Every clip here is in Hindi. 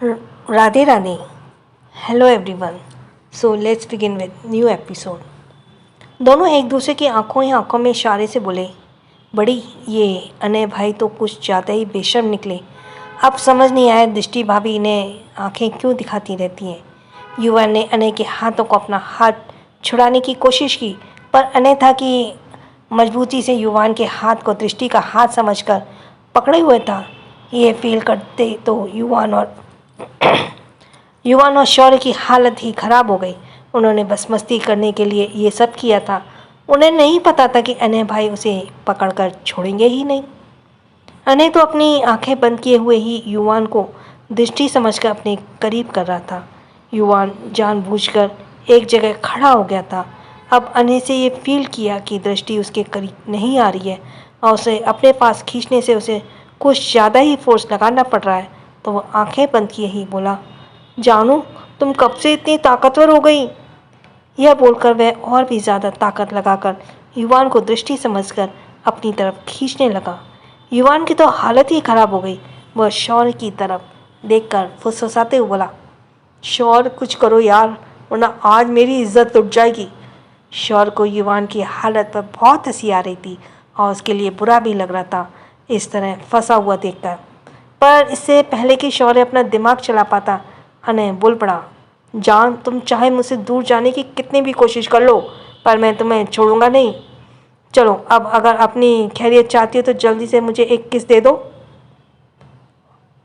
Radhe Radhe. Hello everyone. So let's begin with new episode. दोनों एक दूसरे की आंखों ही आंखों में इशारे से बोले, बड़ी ये अनय भाई तो कुछ ज़्यादा ही बेशर्म निकले। अब समझ नहीं आया दृष्टि भाभी इन्हें आंखें क्यों दिखाती रहती हैं। युवा ने अनय के हाथों को अपना हाथ छुड़ाने की कोशिश की, पर अनय था कि मजबूती से युवान के हाथ को दृष्टि का हाथ समझकर पकड़े हुए था। ये फील करते तो युवान और शौर्य की हालत ही खराब हो गई। उन्होंने बस मस्ती करने के लिए ये सब किया था। उन्हें नहीं पता था कि अनय भाई उसे पकड़कर छोड़ेंगे ही नहीं। अनय तो अपनी आंखें बंद किए हुए ही युवान को दृष्टि समझकर अपने करीब कर रहा था। युवान जानबूझकर एक जगह खड़ा हो गया था। अब अनय से ये फील किया कि दृष्टि उसके करीब नहीं आ रही है और उसे अपने पास खींचने से उसे कुछ ज़्यादा ही फोर्स लगाना पड़ रहा है, तो वो आंखें बंद किए ही बोला, जानू तुम कब से इतनी ताकतवर हो गई। यह बोलकर वह और भी ज़्यादा ताकत लगाकर युवान को दृष्टि समझकर अपनी तरफ खींचने लगा। युवान की तो हालत ही खराब हो गई। वह शौर्य की तरफ देखकर फुसफुसाते हुए बोला, शौर्य कुछ करो यार, वरना आज मेरी इज्जत लुट जाएगी। शौर्य को युवान की हालत पर बहुत हंसी आ रही थी और उसके लिए बुरा भी लग रहा था इस तरह फंसा हुआ देखकर। पर इससे पहले कि शौर्य अपना दिमाग चला पाता, अनय बोल पड़ा, जान तुम चाहे मुझसे दूर जाने की कितनी भी कोशिश कर लो, पर मैं तुम्हें छोड़ूंगा नहीं। चलो अब अगर अपनी खैरियत चाहती हो तो जल्दी से मुझे एक किस दे दो।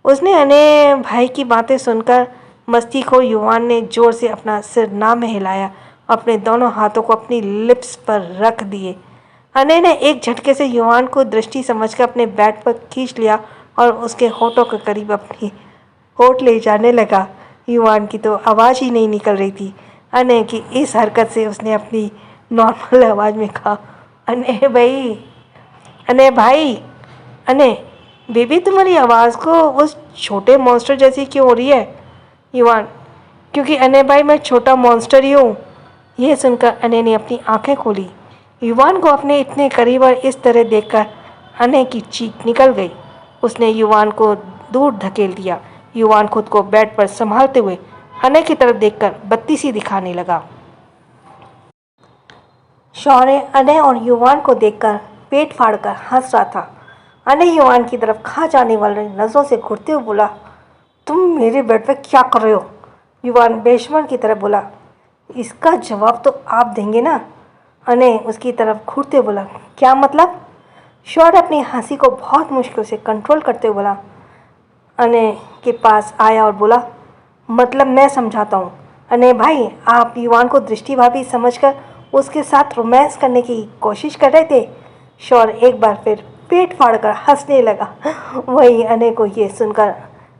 उसने अनय भाई की बातें सुनकर मस्ती को युवान ने जोर से अपना सिर ना में हिलाया, अपने दोनों हाथों को अपनी लिप्स पर रख दिए। अनय ने एक झटके से युवान को दृष्टि समझकर अपने बैट पर खींच लिया और उसके होठों के करीब अपनी होठ ले जाने लगा। युवान की तो आवाज़ ही नहीं निकल रही थी। अनय की इस हरकत से उसने अपनी नॉर्मल आवाज़ में कहा, अनय भाई, अनय भाई, अनय बेबी तुम्हारी आवाज़ को उस छोटे मॉन्स्टर जैसी क्यों हो रही है। युवान, क्योंकि अनय भाई मैं छोटा मॉन्स्टर ही हूँ। यह सुनकर अनय ने अपनी आंखें खोली। युवान को अपने इतने करीब और इस तरह देखकर अनय की चीख निकल गई। उसने युवान को दूर धकेल दिया। युवान खुद को बेड पर संभालते हुए अनय की तरफ देखकर बत्ती सी दिखाने लगा। शौर्य अनय और युवान को देखकर पेट फाड़कर हंस रहा था। अनय युवान की तरफ खा जाने वाली नज़रों से घूरते हुए बोला, तुम मेरे बेड पर क्या कर रहे हो। युवान बेशर्म की तरफ बोला, इसका जवाब तो आप देंगे ना। अनय उसकी तरफ घूरते हुए बोला, क्या मतलब। शौर्य अपनी हंसी को बहुत मुश्किल से कंट्रोल करते हुए बोला, अनय के पास आया और बोला, मतलब मैं समझाता हूँ। अनय भाई, आप युवान को दृष्टि भाभी समझकर उसके साथ रोमांस करने की कोशिश कर रहे थे। शौर्य एक बार फिर पेट फाड़कर हंसने लगा। वही अनय को ये सुनकर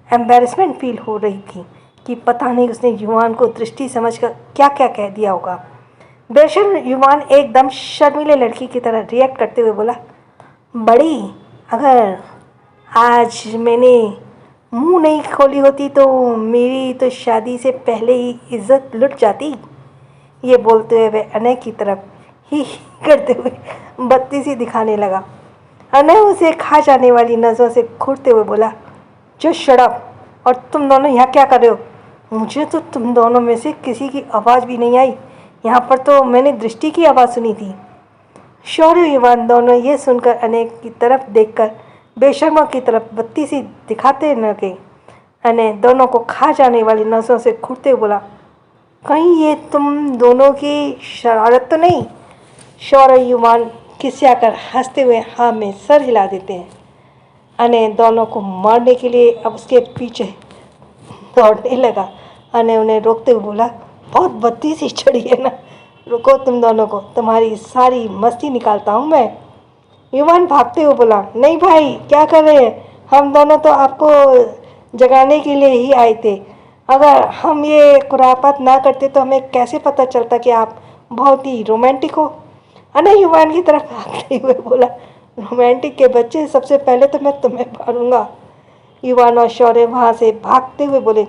एम्बैरेसमेंट फील हो रही थी कि पता नहीं उसने युवान को दृष्टि समझकर क्या क्या कह दिया होगा। बेशर्म युवान एकदम शर्मीले लड़की की तरह रिएक्ट करते हुए बोला, बड़ी, अगर आज मैंने मुंह नहीं खोली होती तो मेरी तो शादी से पहले ही इज्जत लुट जाती। ये बोलते हुए वह अनय की तरफ ही करते हुए बत्ती सी दिखाने लगा। अनय उसे खा जाने वाली नज़रों से घूरते हुए बोला, जो शड़प, और तुम दोनों यहाँ क्या कर रहे हो। मुझे तो तुम दोनों में से किसी की आवाज़ भी नहीं आई। यहाँ पर तो मैंने दृष्टि की आवाज़ सुनी थी। शौर्य युवान दोनों ये सुनकर अनय की तरफ देखकर बेशर्मा की तरफ बत्ती सी दिखाते न गए। अनय दोनों को खा जाने वाली नज़रों से घूरते हुए बोला, कहीं ये तुम दोनों की शरारत तो नहीं। शौर्य युवान खिसियाकर हंसते हुए हाँ में सर हिला देते हैं। अनय दोनों को मारने के लिए अब उसके पीछे दौड़ने लगा। अनय उन्हें रोकते हुए बोला, बहुत बत्ती सी चढ़ी है ना, रुको तुम दोनों को, तुम्हारी सारी मस्ती निकालता हूँ मैं। युवान भागते हुए बोला, नहीं भाई, क्या कर रहे हैं, हम दोनों तो आपको जगाने के लिए ही आए थे। अगर हम ये खुरापात ना करते तो हमें कैसे पता चलता कि आप बहुत ही रोमांटिक हो। अनय युवान की तरफ भागते हुए बोला, रोमांटिक के बच्चे, सबसे पहले तो मैं तुम्हें मारूंगा। युवान और शौर्य वहाँ से भागते हुए बोले,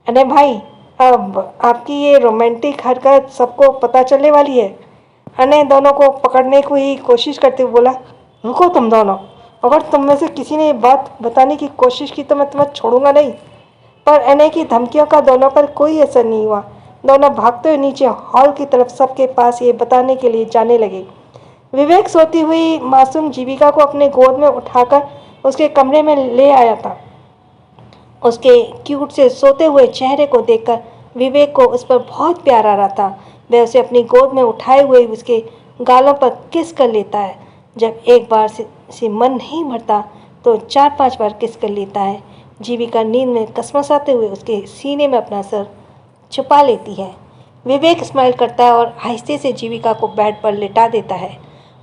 अनय भाई, अब आपकी ये रोमांटिक हरकत सबको पता चलने वाली है। अनय दोनों को पकड़ने को ही कोशिश करते हुए बोला, रुको तुम दोनों, अगर तुम में से किसी ने बात बताने की कोशिश की तो मैं तुम्हें छोड़ूंगा नहीं। पर अनय की धमकियों का दोनों पर कोई असर नहीं हुआ। दोनों भागते हुए नीचे हॉल की तरफ सबके पास ये बताने के लिए जाने लगे। विवेक सोती हुई मासूम जीविका को अपने गोद में उठाकर उसके कमरे में ले आया था। उसके क्यूट से सोते हुए चेहरे को देखकर विवेक को उस पर बहुत प्यार आ रहा था। वह उसे अपनी गोद में उठाए हुए उसके गालों पर किस कर लेता है। जब एक बार से मन नहीं भरता तो 4-5 बार किस कर लेता है। जीविका नींद में कसमसाते हुए उसके सीने में अपना सर छुपा लेती है। विवेक स्माइल करता है और आहिस्ते से जीविका को बेड पर लिटा देता है।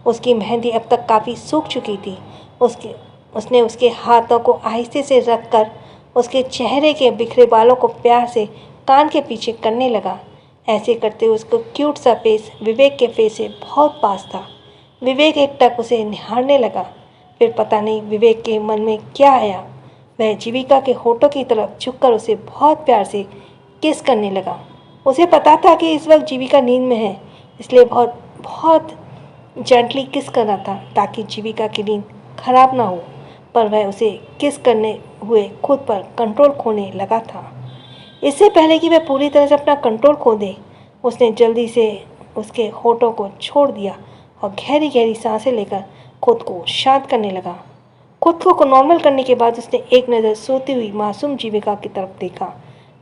उसकी मेहंदी अब तक काफ़ी सूख चुकी थी। उसने उसके हाथों को आहिस्ते से रखकर उसके चेहरे के बिखरे बालों को प्यार से कान के पीछे करने लगा। ऐसे करते हुए उसको क्यूट सा फेस विवेक के फेस से बहुत पास था। विवेक एकटक उसे निहारने लगा। फिर पता नहीं विवेक के मन में क्या आया, वह जीविका के होठों की तरफ झुककर उसे बहुत प्यार से किस करने लगा। उसे पता था कि इस वक्त जीविका नींद में है, इसलिए बहुत बहुत जेंटली किस कर रहा था ताकि जीविका की नींद खराब ना हो। पर वह उसे किस करने हुए खुद पर कंट्रोल खोने लगा था। इससे पहले कि वह पूरी तरह से अपना कंट्रोल खो दे, उसने जल्दी से उसके होठों को छोड़ दिया और गहरी गहरी सांसें लेकर खुद को शांत करने लगा। खुद को नॉर्मल करने के बाद उसने एक नज़र सोती हुई मासूम जीविका की तरफ देखा।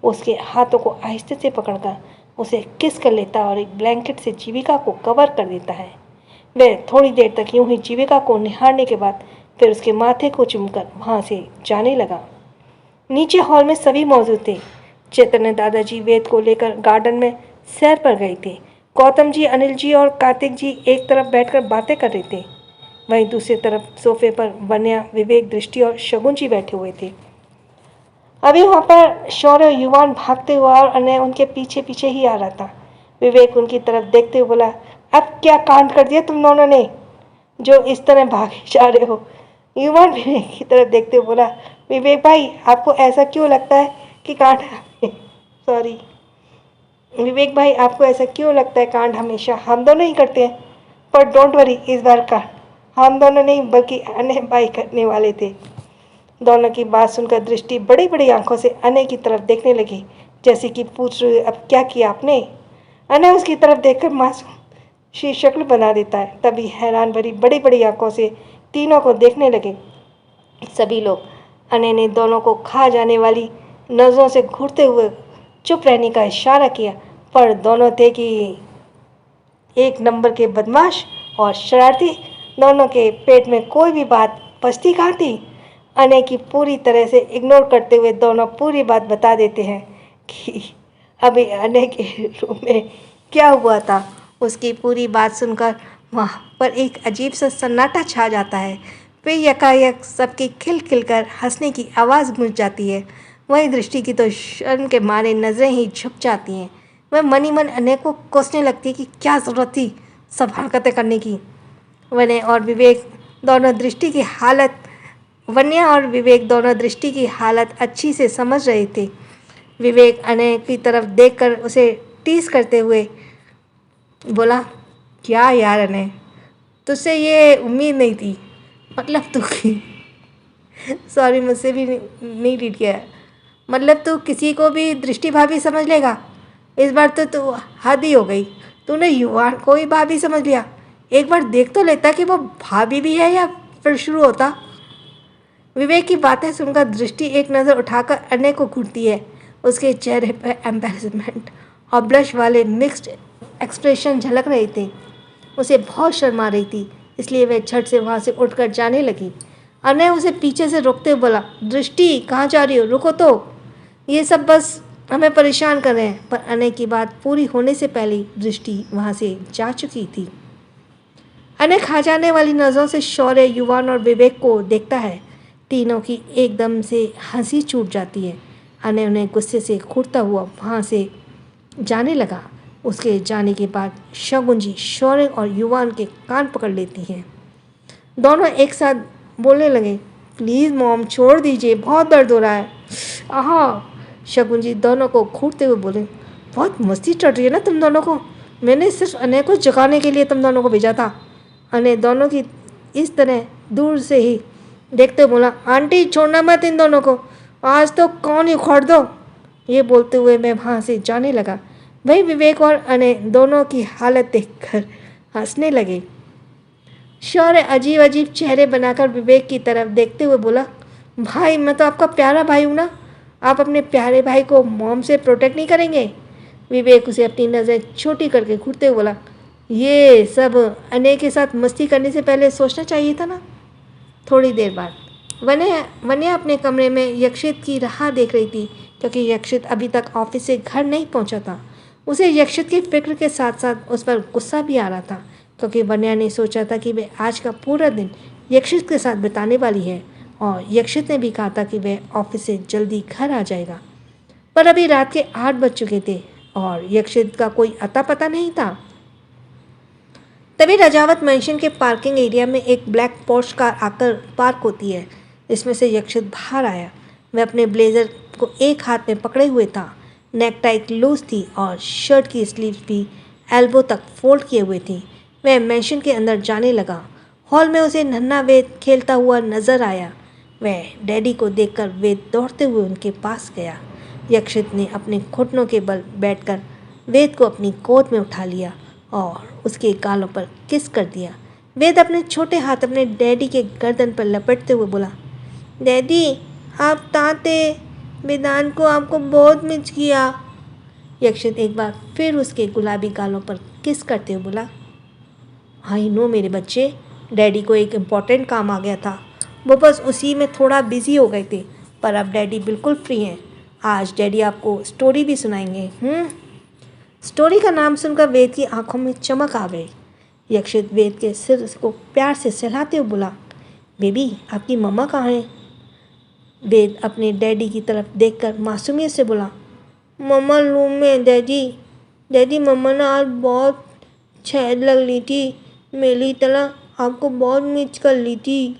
उसके हाथों को आहिस्ते से पकड़कर उसे किस कर लेता और एक ब्लैंकेट से जीविका को कवर कर देता है। वह थोड़ी देर तक यूं ही जीविका को निहारने के बाद फिर उसके माथे को चूमकर वहाँ से जाने लगा। नीचे हॉल में सभी मौजूद थे। चैतन्य दादाजी वेद को लेकर गार्डन में सैर पर गए थे। गौतम जी, अनिल जी और कार्तिक जी एक तरफ बैठकर बातें कर रहे थे। वहीं दूसरी तरफ सोफे पर वन्या, विवेक, दृष्टि और शगुन जी बैठे हुए थे। अभी वहाँ पर शौर्य युवान भागते हुआ और अनय उनके पीछे पीछे ही आ रहा था। विवेक उनकी तरफ देखते हुए बोला, अब क्या कांड कर दिया तुम दोनों ने जो इस तरह भागे जा रहे हो। युवान विवेक की तरफ देखते हुए बोला, विवेक भाई आपको ऐसा क्यों लगता है कि कांड सॉरी विवेक भाई आपको ऐसा क्यों लगता है कांड हमेशा हम दोनों ही करते हैं। पर डोंट वरी, इस बार का हम दोनों नहीं बल्कि अनय भाई करने वाले थे। दोनों की बात सुनकर दृष्टि बड़ी बड़ी आंखों से अनय की तरफ देखने लगी, जैसे कि पूछ रही अब क्या किया आपने। अनय उसकी तरफ देखकर मासूम सी शक्ल बना देता है। तभी हैरान भरी बड़ी बड़ी आंखों से तीनों को देखने लगे। सभी लोग अनय ने दोनों को खा जाने वाली नज़रों से घूरते हुए चुप रहने का इशारा किया, पर दोनों थे कि एक नंबर के बदमाश और शरारती। दोनों के पेट में कोई भी बात पचती कहाँ थी। अनय की पूरी तरह से इग्नोर करते हुए दोनों पूरी बात बता देते हैं कि अभी अनय के रूम में क्या हुआ था। उसकी पूरी बात सुनकर वहाँ पर एक अजीब सा सन्नाटा छा जाता है। फिर यकायक सबकी खिल खिल कर हंसने की आवाज़ गूंज जाती है। वहीं दृष्टि की तो शर्म के मारे नज़रें ही झुक जाती हैं। वह मन ही मन अनय को कोसने लगती है कि क्या ज़रूरत थी सब हरकतें करने की। वन्या और विवेक दोनों दृष्टि की हालत अच्छी से समझ रहे थे। विवेक अनय की तरफ देखकर उसे टीस करते हुए बोला, क्या यार अनय, तुझसे ये उम्मीद नहीं थी। मतलब तू सॉरी मुझसे भी नहीं रीड किया। मतलब तू किसी को भी दृष्टि भाभी समझ लेगा। इस बार तो तू हद ही हो गई। तूने युवान को ही भाभी समझ लिया। एक बार देख तो लेता कि वो भाभी भी है या फिर शुरू होता। विवेक की बातें सुनकर दृष्टि एक नज़र उठाकर अनय को घूरती है। उसके चेहरे पर एम्बैरेसमेंट और ब्लश वाले मिक्स्ड एक्सप्रेशन झलक रहे थे। उसे बहुत शर्म आ रही थी, इसलिए वह झट से वहाँ से उठकर जाने लगी। अनय उसे पीछे से रोकते हुए बोला, दृष्टि कहाँ जा रही हो, रुको तो, ये सब बस हमें परेशान कर रहे हैं। पर अनय की बात पूरी होने से पहले दृष्टि वहाँ से जा चुकी थी। अनय खा जाने वाली नज़रों से शौर्य, युवान और विवेक को देखता है। तीनों की एकदम से हंसी छूट जाती है। अनय उन्हें गुस्से से घूरता हुआ वहाँ से जाने लगा। उसके जाने के बाद शगुन जी शौर्य और युवान के कान पकड़ लेती हैं। दोनों एक साथ बोलने लगे, प्लीज़ मॉम छोड़ दीजिए, बहुत दर्द हो रहा है। आहा, शगुन जी दोनों को घूरते हुए बोले, बहुत मस्ती चढ़ रही है ना तुम दोनों को। मैंने सिर्फ अनय को जगाने के लिए तुम दोनों को भेजा था। अनय दोनों की इस तरह दूर से ही देखते बोला, आंटी छोड़ना मत इन दोनों को। आज तो कौन ही उखाड़ दो। ये बोलते हुए मैं वहाँ से जाने लगा। वही विवेक और अनय दोनों की हालत देखकर हंसने लगे। शौर्य अजीब अजीब चेहरे बनाकर विवेक की तरफ देखते हुए बोला, भाई मैं तो आपका प्यारा भाई हूँ ना, आप अपने प्यारे भाई को मॉम से प्रोटेक्ट नहीं करेंगे। विवेक उसे अपनी नज़र छोटी करके घूरते हुए बोला, ये सब अनय के साथ मस्ती करने से पहले सोचना चाहिए था ना। थोड़ी देर बाद वन्या अपने कमरे में यक्षित की राह देख रही थी, क्योंकि यक्षित अभी तक ऑफिस से घर नहीं पहुंचा था। उसे यक्षित की फिक्र के साथ साथ उस पर गुस्सा भी आ रहा था, क्योंकि वन्या ने सोचा था कि वह आज का पूरा दिन यक्षित के साथ बिताने वाली है, और यक्षित ने भी कहा था कि वह ऑफिस से जल्दी घर आ जाएगा। पर अभी रात के 8 बज चुके थे और यक्षित का कोई अता पता नहीं था। तभी राजावत मेंशन के पार्किंग एरिया में एक ब्लैक पोर्श कार आकर पार्क होती है। इसमें से यक्षित बाहर आया। वह अपने ब्लेजर को एक हाथ में पकड़े हुए था। नेकटाई लूज थी और शर्ट की स्लीव्स भी एल्बो तक फोल्ड किए हुए थी। वह मेंशन के अंदर जाने लगा। हॉल में उसे नन्हा वेद खेलता हुआ नजर आया। वह डैडी को देखकर वेद दौड़ते हुए उनके पास गया। यक्षित ने अपने घुटनों के बल बैठकर वेद को अपनी गोद में उठा लिया और उसके गालों पर किस कर दिया। वेद अपने छोटे हाथ अपने डैडी के गर्दन पर लपेटते हुए बोला, डैडी आप ताते, वेदांत को आपको बहुत मिस किया। यक्षित एक बार फिर उसके गुलाबी गालों पर किस करते हुए बोला, आई नो मेरे बच्चे, डैडी को एक इम्पॉर्टेंट काम आ गया था, वो बस उसी में थोड़ा बिजी हो गए थे, पर अब डैडी बिल्कुल फ्री हैं। आज डैडी आपको स्टोरी भी सुनाएंगे। स्टोरी का नाम सुनकर वेद की आंखों में चमक आ गई। यक्षित वेद के सिर को प्यार से सहलाते हुए बोला, बेबी आपकी मम्मा कहाँ हैं? वेद अपने डैडी की तरफ देखकर मासूमियत से बोला, मम्मा रूम में डैडी। डैडी मम्मा ना आज बहुत छेद लग ली थी, मेरी तरह आपको बहुत मिस कर ली थी।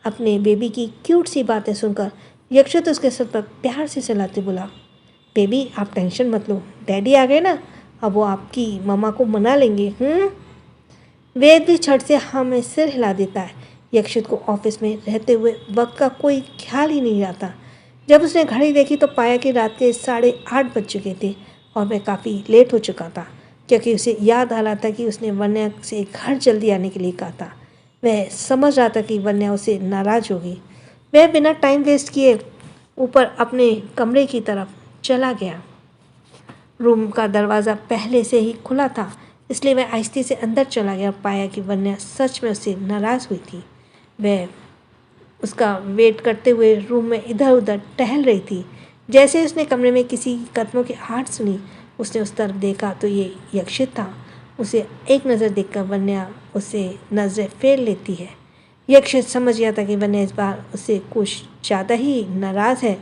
अपने बेबी की क्यूट सी बातें सुनकर यक्षित उसके सर पर प्यार से सहलाते बोला, बेबी आप टेंशन मत लो, डैडी आ गए ना, अब वो आपकी मम्मा को मना लेंगे। वेद भी छठ से हाँ में सिर हिला देता है। यक्षित को ऑफिस में रहते हुए वक्त का कोई ख्याल ही नहीं आता। जब उसने घड़ी देखी तो पाया कि रात के 8:30 बज चुके थे और वह काफ़ी लेट हो चुका था, क्योंकि उसे याद आ रहा था कि उसने वन्या से घर जल्दी आने के लिए कहा था। वह समझ रहा था कि वन्या उसे नाराज़ होगी। वह बिना टाइम वेस्ट किए ऊपर अपने कमरे की तरफ चला गया। रूम का दरवाज़ा पहले से ही खुला था, इसलिए वह आहिस्ते से अंदर चला गया और पाया कि वन्या सच में उससे नाराज़ हुई थी। वह उसका वेट करते हुए रूम में इधर उधर टहल रही थी। जैसे ही उसने कमरे में किसी कदमों की आहट सुनी, उसने उस तरफ देखा तो ये यक्षित था। उसे एक नज़र देखकर वन्या उससे नज़रें फेर लेती है। यक्षित समझ गया था कि वन्या इस बार उससे कुछ ज़्यादा ही नाराज़ है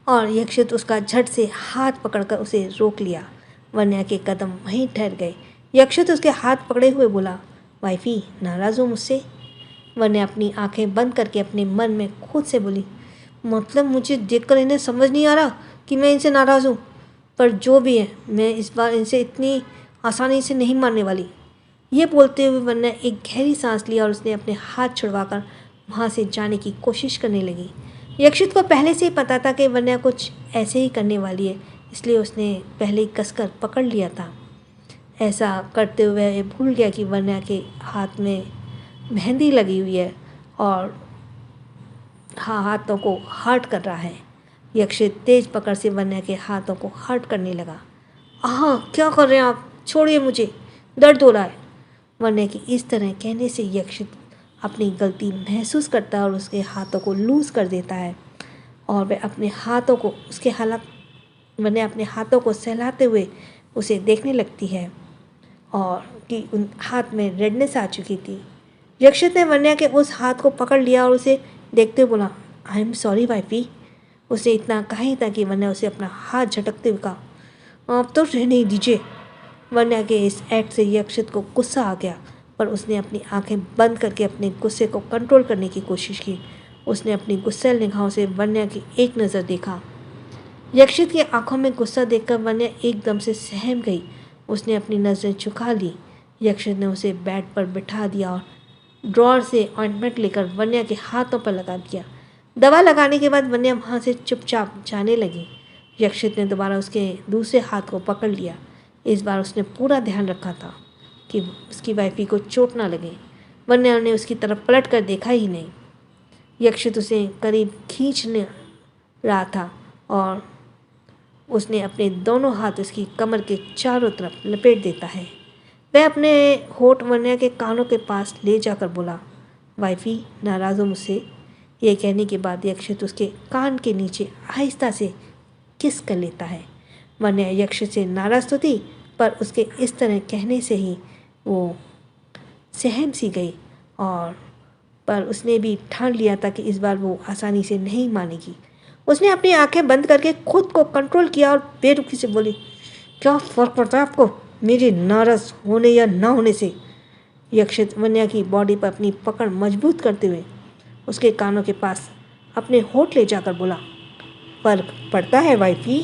और यक्षित उसका झट से हाथ पकड़कर उसे रोक लिया। वन्या के कदम वहीं ठहर गए। यक्षित उसके हाथ पकड़े हुए बोला, वाइफी नाराज़ हो मुझसे? वन्या अपनी आंखें बंद करके अपने मन में खुद से बोली, मतलब मुझे देखकर इन्हें समझ नहीं आ रहा कि मैं इनसे नाराज़ हूँ, पर जो भी है मैं इस बार इनसे इतनी आसानी से नहीं मानने वाली। ये बोलते हुए वन्या एक गहरी सांस लिया और उसने अपने हाथ छुड़वाकर वहाँ से जाने की कोशिश करने लगी। यक्षित को पहले से ही पता था कि वन्या कुछ ऐसे ही करने वाली है, इसलिए उसने पहले ही कसकर पकड़ लिया था। ऐसा करते हुए वह भूल गया कि वन्या के हाथ में मेहंदी लगी हुई है और हाथों को हर्ट कर रहा है। यक्षित तेज पकड़ से वन्या के हाथों को हर्ट करने लगा। क्या कर रहे हैं आप? छोड़िए मुझे, दर्द हो रहा है। वन्या की इस तरह कहने से यक्षित अपनी गलती महसूस करता है और उसके हाथों को लूज़ कर देता है और वह अपने हाथों को वन्या अपने हाथों को सहलाते हुए उसे देखने लगती है और कि उन हाथ में रेडनेस आ चुकी थी। यक्षित ने वन्या के उस हाथ को पकड़ लिया और उसे देखते हुए बोला, आई एम सॉरी वाइफी। उसने इतना कहा ही था कि वन्या उसे अपना हाथ झटकते हुए कहा, आप तो रहने दीजिए। वन्या के इस एक्ट से यक्षित को गुस्सा आ गया, पर उसने अपनी आंखें बंद करके अपने गुस्से को कंट्रोल करने की कोशिश की। उसने अपनी गुस्सैल निगाहों से वन्या की एक नज़र देखा। यक्षित की आंखों में गुस्सा देखकर वन्या एकदम से सहम गई। उसने अपनी नज़रें झुका ली। यक्षित ने उसे बेड पर बिठा दिया और ड्रॉअर से ऑइंटमेंट लेकर वन्या के हाथों पर लगा दिया। दवा लगाने के बाद वन्या वहाँ से चुपचाप जाने लगी। यक्षित ने दोबारा उसके दूसरे हाथ को पकड़ लिया। इस बार उसने पूरा ध्यान रखा था कि उसकी वाइफी को चोट ना लगे। वन्या ने उसकी तरफ पलट कर देखा ही नहीं। यक्षित उसे करीब खींचने रहा था और उसने अपने दोनों हाथ उसकी कमर के चारों तरफ लपेट देता है। वह अपने होठ वन्या के कानों के पास ले जाकर बोला, वाइफी नाराज़ हो मुझसे। यह कहने के बाद यक्षित उसके कान के नीचे आहिस्ता से किस कर लेता है। वन्या यक्षित से नाराज़ तो थी, पर उसके इस तरह कहने से ही वो सहम सी गई और पर उसने भी ठान लिया था कि इस बार वो आसानी से नहीं मानेगी। उसने अपनी आंखें बंद करके खुद को कंट्रोल किया और बेरुखी से बोली, क्या फ़र्क पड़ता है आपको मेरे नाराज़ होने या ना होने से। यक्षित वन्या की बॉडी पर अपनी पकड़ मजबूत करते हुए उसके कानों के पास अपने होठ ले जाकर बोला, फ़र्क पड़ता है वाइफी।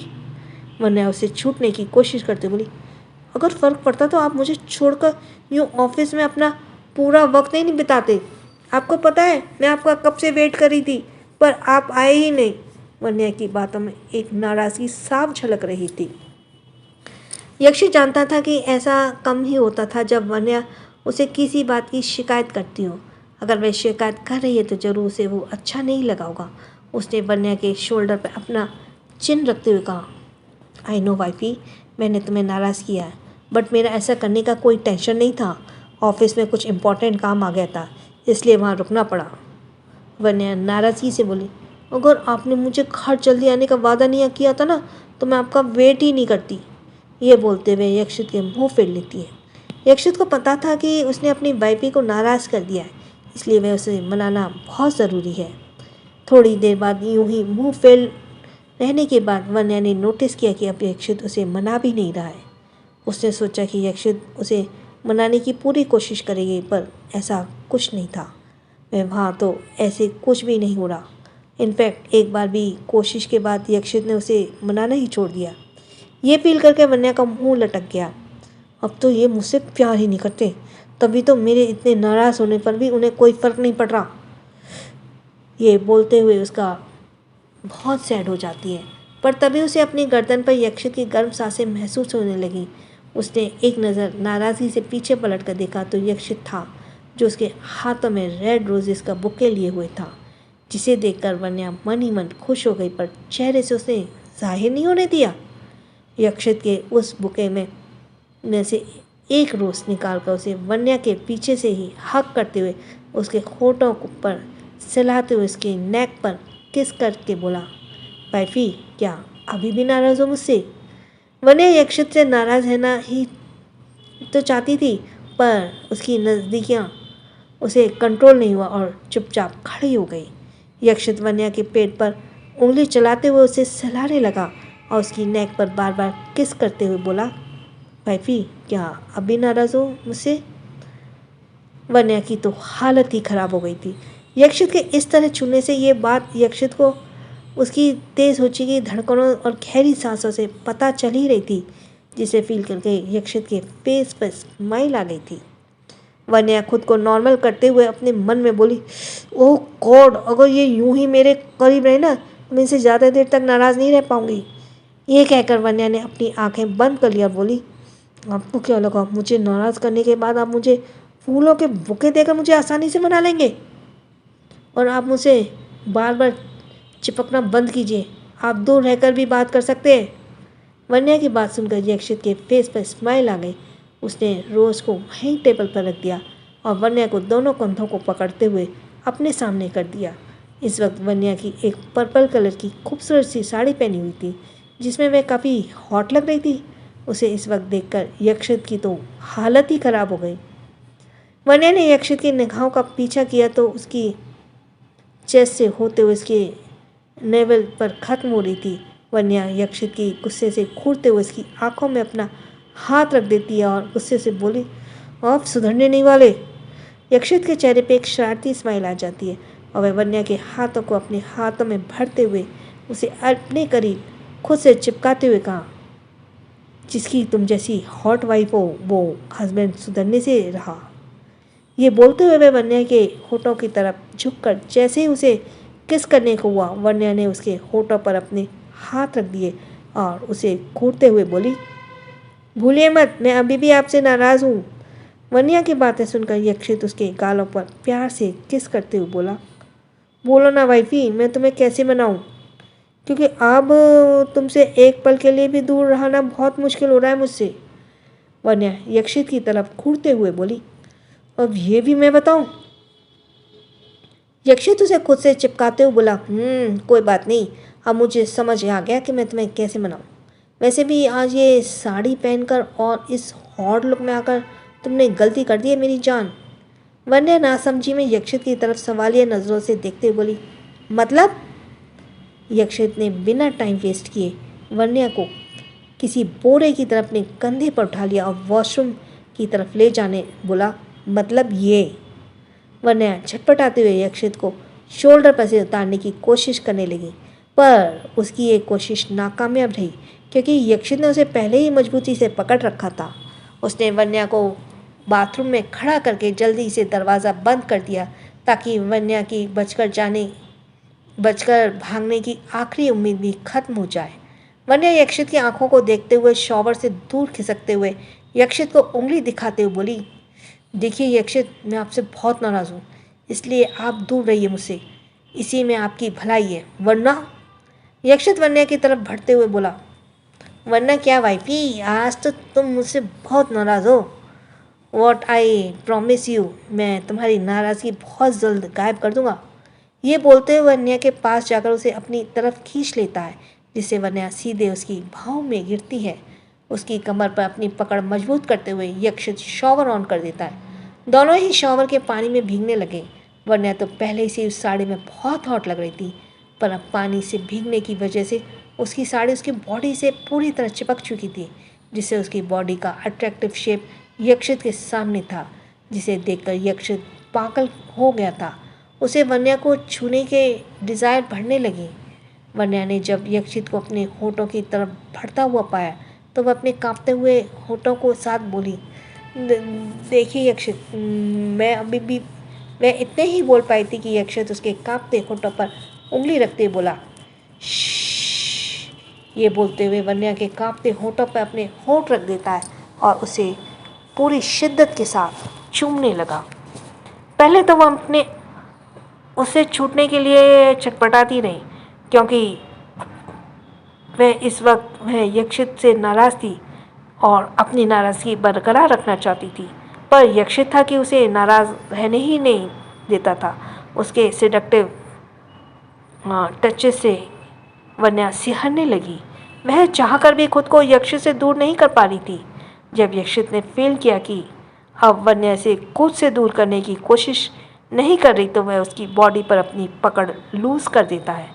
वन्या उसे छूटने की कोशिश करते बोली, अगर फ़र्क पड़ता तो आप मुझे छोड़कर यूँ ऑफिस में अपना पूरा वक्त नहीं बिताते। आपको पता है मैं आपका कब से वेट कर रही थी, पर आप आए ही नहीं। वन्या की बातों में एक नाराज़गी साफ झलक रही थी। यक्षित जानता था कि ऐसा कम ही होता था जब वन्या उसे किसी बात की शिकायत करती हो। अगर वह शिकायत कर रही है तो जरूर उसे वो अच्छा नहीं लगा होगा। उसने वन्या के शोल्डर पर अपना चिन रखते हुए कहा, आई नो वाइफी, मैंने तुम्हें नाराज़ किया है, बट मेरा ऐसा करने का कोई टेंशन नहीं था। ऑफिस में कुछ इम्पोर्टेंट काम आ गया था, इसलिए वहाँ रुकना पड़ा। वन्या नाराज़गी से बोली, अगर आपने मुझे घर जल्दी आने का वादा नहीं किया था ना, तो मैं आपका वेट ही नहीं करती। ये बोलते हुए यक्षित के मुंह फेर लेती है। यक्षित को पता था कि उसने अपनी वाइफी को नाराज़ कर दिया है, इसलिए वह उसे मनाना बहुत ज़रूरी है। थोड़ी देर बाद यूं ही मुंह फेर रहने के बाद वन्या ने नोटिस किया कि अब यक्षित उसे मना भी नहीं रहा है। उसने सोचा कि यक्षित उसे मनाने की पूरी कोशिश करेगी, पर ऐसा कुछ नहीं था। मैं वहाँ तो ऐसे कुछ भी नहीं हो रहा। इनफैक्ट एक बार भी कोशिश के बाद यक्षित ने उसे मनाना ही छोड़ दिया। ये फील करके वन्या का मुंह लटक गया। अब तो ये मुझसे प्यार ही नहीं करते, तभी तो मेरे इतने नाराज़ होने पर भी उन्हें कोई फ़र्क नहीं पड़ रहा। ये बोलते हुए उसका बहुत सैड हो जाती है, पर तभी उसे अपनी गर्दन पर यक्षित की गर्म सांसें महसूस होने लगी। उसने एक नज़र नाराज़गी से पीछे पलट कर देखा तो यक्षित था, जो उसके हाथों में रेड रोजेस का बुके लिए हुए था, जिसे देखकर वन्या मन ही मन खुश हो गई, पर चेहरे से उसने जाहिर नहीं होने दिया। यक्षित के उस बुके में से एक रोज़ निकालकर उसे वन्या के पीछे से ही हक करते हुए उसके होठों पर सहलाते हुए उसके नेक पर किस करके बोला, वाइफी क्या अभी भी नाराज़ हो मुझसे। वन्या यक्षित से नाराज़ रहना ही तो चाहती थी, पर उसकी नज़दीकियाँ उसे कंट्रोल नहीं हुआ और चुपचाप खड़ी हो गई। यक्षित वन्या के पेट पर उंगली चलाते हुए उसे सहलाने लगा और उसकी नेक पर बार बार किस करते हुए बोला, वाइफी क्या अभी नाराज़ हो मुझसे। वन्या की तो हालत ही ख़राब हो गई थी। यक्षित के इस तरह छूने से ये बात यक्षित को उसकी तेज़ हो चुकी धड़कनों और गहरी सांसों से पता चल ही रही थी, जिसे फील करके यक्षित के फेस पर स्माइल आ गई थी। वन्या खुद को नॉर्मल करते हुए अपने मन में बोली, ओह गॉड, अगर ये यूं ही मेरे करीब रहे ना तो मैं इनसे ज़्यादा देर तक नाराज़ नहीं रह पाऊंगी। ये कहकर वन्या ने अपनी आंखें बंद कर लिया। बोली, आपको क्या लगा मुझे नाराज़ करने के बाद आप मुझे फूलों के बुके देकर मुझे आसानी से मना लेंगे? और आप मुझसे बार बार चिपकना बंद कीजिए, आप दूर रहकर भी बात कर सकते हैं। वन्या की बात सुनकर यक्षित के फेस पर स्माइल आ गई। उसने रोज़ को वहीं टेबल पर रख दिया और वन्या को दोनों कंधों को पकड़ते हुए अपने सामने कर दिया। इस वक्त वन्या की एक पर्पल कलर की खूबसूरत सी साड़ी पहनी हुई थी, जिसमें वह काफ़ी हॉट लग रही थी। उसे इस वक्त देखकर यक्षित की तो हालत ही ख़राब हो गई। वन्या ने यक्षित की निगाहों का पीछा किया तो उसकी चेस्ट से होते हुए उसके नेवल पर ख़त्म हो रही थी। वन्या यक्षित की गुस्से से घूरते हुए उसकी आंखों में अपना हाथ रख देती है और गुस्से से बोली, आप सुधरने नहीं वाले। यक्षित के चेहरे पे एक शरारती स्माइल आ जाती है और वह वन्या के हाथों को अपने हाथों में भरते हुए उसे अपने करीब खुद से चिपकाते हुए कहा, जिसकी तुम जैसी हॉट वाइफ हो वो हस्बैंड सुधरने से रहा। ये बोलते हुए वह वन्या के होठों की तरफ झुककर जैसे ही उसे किस करने को हुआ। वन्या ने उसके होठों पर अपने हाथ रख दिए और उसे घूरते हुए बोली, भूलिए मत, मैं अभी भी आपसे नाराज़ हूँ। वन्या की बातें सुनकर यक्षित उसके गालों पर प्यार से किस करते हुए बोला, बोलो ना वाइफी, मैं तुम्हें कैसे मनाऊँ, क्योंकि अब तुमसे एक पल के लिए भी दूर रहना बहुत मुश्किल हो रहा है मुझसे। वन्या यक्षित की तरफ घूरते हुए बोली, अब ये भी मैं बताऊं। यक्षित उसे खुद से चिपकाते हुए बोला, कोई बात नहीं, अब मुझे समझ आ गया कि मैं तुम्हें कैसे मनाऊं। वैसे भी आज ये साड़ी पहनकर और इस हॉट लुक में आकर तुमने गलती कर दी है मेरी जान। वन्या नासमझी में यक्षित की तरफ सवालिया नज़रों से देखते हुए बोली, मतलब। यक्षित ने बिना टाइम वेस्ट किए वन्या को किसी बोरे की तरफ अपने कंधे पर उठा लिया और वॉशरूम की तरफ ले जाने बोला, मतलब ये। वन्या झटपटाते हुए यक्षित को शोल्डर पर से उतारने की कोशिश करने लगी, पर उसकी ये कोशिश नाकामयाब रही क्योंकि यक्षित ने उसे पहले ही मजबूती से पकड़ रखा था। उसने वन्या को बाथरूम में खड़ा करके जल्दी से दरवाज़ा बंद कर दिया ताकि वन्या की बचकर भागने की आखिरी उम्मीद भी खत्म हो जाए। वन्या यक्षित की आंखों को देखते हुए शॉवर से दूर खिसकते हुए यक्षित को उंगली दिखाते हुए बोली, देखिए यक्षित, मैं आपसे बहुत नाराज़ हूँ, इसलिए आप दूर रहिए मुझसे, इसी में आपकी भलाई है, वरना। यक्षित वन्या की तरफ बढ़ते हुए बोला, वरना क्या वाइफी, आज तो तुम मुझसे बहुत नाराज़ हो। वॉट आई प्रॉमिस यू, मैं तुम्हारी नाराज़गी बहुत जल्द गायब कर दूंगा। ये बोलते हुए वन्या के पास जाकर उसे अपनी तरफ खींच लेता है, जिससे वन्या सीधे उसकी भाव में गिरती है। उसकी कमर पर अपनी पकड़ मजबूत करते हुए यक्षित शॉवर ऑन कर देता है। दोनों ही शॉवर के पानी में भीगने लगे। वन्या तो पहले से उस साड़ी में बहुत हॉट लग रही थी, पर अब पानी से भीगने की वजह से उसकी साड़ी उसकी बॉडी से पूरी तरह चिपक चुकी थी, जिससे उसकी बॉडी का अट्रैक्टिव शेप यक्षित के सामने था, जिसे देखकर यक्षित पागल हो गया था। उसे वन्या को छूने के डिज़ायर बढ़ने लगी। वन्या ने जब यक्षित को अपने होठों की तरफ बढ़ता हुआ पाया तो वह अपने कांपते हुए होठों को साथ बोली, देखिए यक्षित, वह इतने ही बोल पाई थी कि यक्षित उसके कांपते होठों पर उंगली रखते बोला, श्श्श। ये बोलते हुए वन्या के कांपते होठों पर अपने होठ रख देता है और उसे पूरी शिद्दत के साथ चूमने लगा। पहले तो वह उसे छूटने के लिए छटपटाती रही, क्योंकि वह यक्षित से नाराज़ थी और अपनी नाराज़गी बरकरार रखना चाहती थी, पर यक्षित था कि उसे नाराज़ रहने ही नहीं देता था। उसके सिडक्टिव टचेस से वन्या सिहरने लगी। वह चाहकर भी खुद को यक्षित से दूर नहीं कर पा रही थी। जब यक्षित ने फील किया कि अब वन्या से खुद से दूर करने की कोशिश नहीं कर रही तो वह उसकी बॉडी पर अपनी पकड़ लूज़ कर देता है।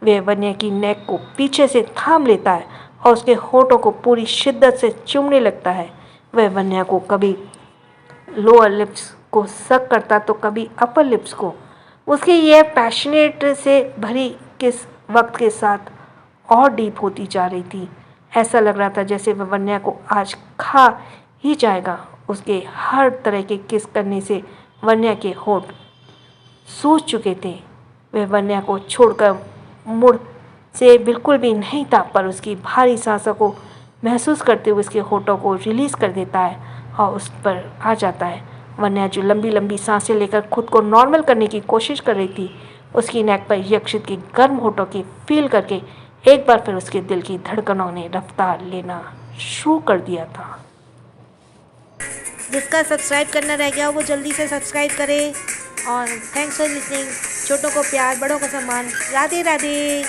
वह वन्या की नेक को पीछे से थाम लेता है और उसके होठों को पूरी शिद्दत से चूमने लगता है। वह वन्या को कभी लोअर लिप्स को सक करता तो कभी अपर लिप्स को। उसकी यह पैशनेट से भरी किस वक्त के साथ और डीप होती जा रही थी। ऐसा लग रहा था जैसे वह वन्या को आज खा ही जाएगा। उसके हर तरह के किस करने से वन्या के होठ सूज चुके थे। वह वन्या को छोड़कर मुड़ से बिल्कुल भी नहीं था, पर उसकी भारी सांसों को महसूस करते हुए उसके होठों को रिलीज़ कर देता है और उस पर आ जाता है। वन्या जो लंबी लंबी सांसें लेकर खुद को नॉर्मल करने की कोशिश कर रही थी, उसकी नेक पर यक्षित की गर्म होठों की फील करके एक बार फिर उसके दिल की धड़कनों ने रफ्तार लेना शुरू कर दिया था। जिसका सब्सक्राइब करना रह गया वो जल्दी से सब्सक्राइब करे। और थैंक्स फॉर लिसनिंग। छोटों को प्यार, बड़ों का सम्मान। राधे राधे।